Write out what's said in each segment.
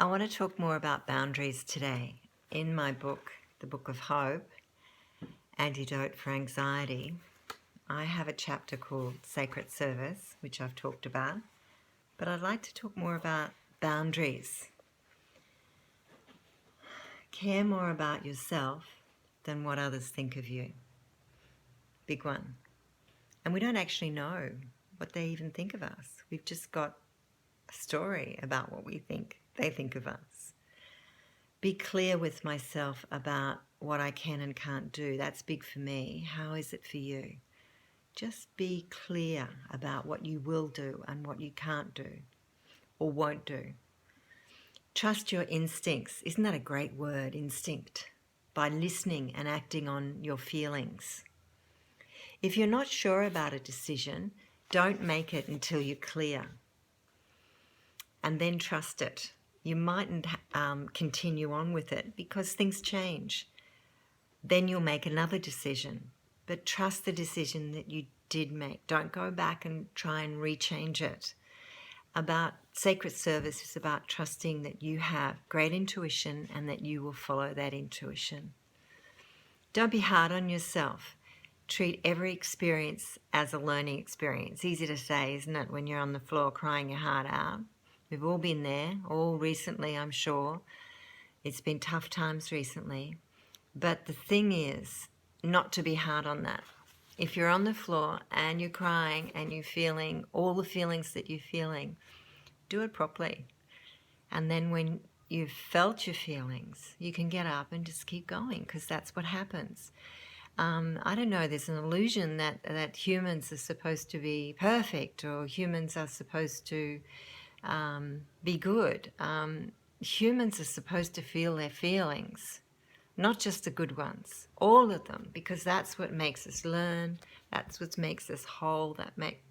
I want to talk more about boundaries today. In my book, The Book of Hope, Antidote for Anxiety, I have a chapter called Sacred Service, which I've talked about, but I'd like to talk more about boundaries. Care more about yourself than what others think of you. Big one. And we don't actually know what they even think of us. We've just got a story about what we think they think of us. Be clear with myself about what I can and can't do. That's big for me. How is it for you? Just be clear about what you will do and what you can't do or won't do. Trust your instincts. Isn't that a great word, instinct? By listening and acting on your feelings. If you're not sure about a decision, don't make it until you're clear. And then trust it. You mightn't continue on with it because things change. Then you'll make another decision. But trust the decision that you did make. Don't go back and try and rechange it. About sacred service is about trusting that you have great intuition and that you will follow that intuition. Don't be hard on yourself. Treat every experience as a learning experience. Easy to say, isn't it, when you're on the floor crying your heart out? We've all been there, all recently, I'm sure. It's been tough times recently. But the thing is, not to be hard on that. If you're on the floor and you're crying and you're feeling all the feelings that you're feeling, do it properly. And then when you've felt your feelings, you can get up and just keep going, because that's what happens. I don't know, there's an illusion that humans are supposed to be perfect or humans are supposed to be good. Humans are supposed to feel their feelings, not just the good ones, all of them, because that's what makes us learn, that's what makes us whole,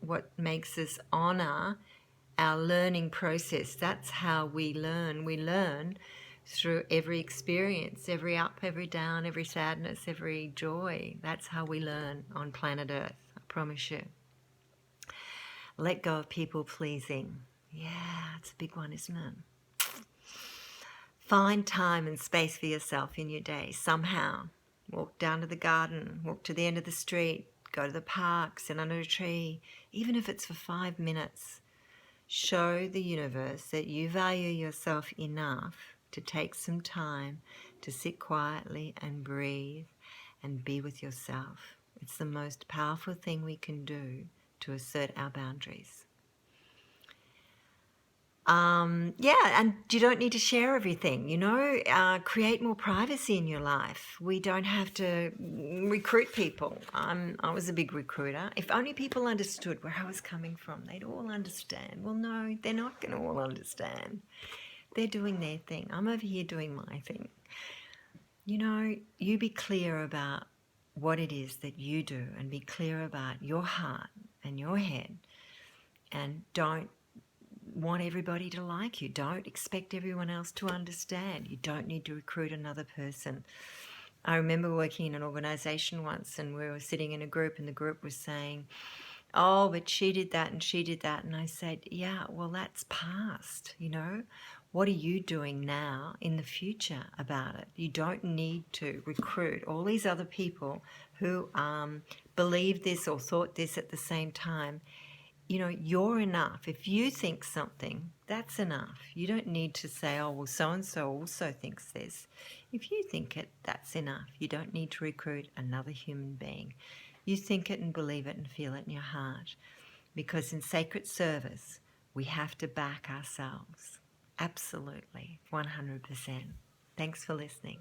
what makes us honor our learning process. That's how we learn. We learn through every experience, every up, every down, every sadness, every joy. That's how we learn on planet Earth, I promise you. Let go of people pleasing. Yeah, it's a big one, isn't it? Find time and space for yourself in your day somehow. Walk down to the garden, walk to the end of the street, go to the park, sit under a tree, even if it's for 5 minutes. Show the universe that you value yourself enough to take some time to sit quietly and breathe and be with yourself. It's the most powerful thing we can do to assert our boundaries. And you don't need to share everything, create more privacy in your life. We don't have to recruit people. I was a big recruiter. If only people understood where I was coming from, they'd all understand. Well, no, they're not going to all understand. They're doing their thing. I'm over here doing my thing. You be clear about what it is that you do and be clear about your heart and your head, and don't want everybody to like you. Don't expect everyone else to understand. You don't need to recruit another person. I remember working in an organisation once, and we were sitting in a group, and the group was saying, oh, but she did that and she did that. And I said, yeah, well, that's past, What are you doing now in the future about it? You don't need to recruit all these other people who believe this or thought this at the same time. You're enough. If you think something, that's enough. You don't need to say, oh, well, so-and-so also thinks this. If you think it, that's enough. You don't need to recruit another human being. You think it and believe it and feel it in your heart. Because in sacred service, we have to back ourselves. Absolutely, 100%. Thanks for listening.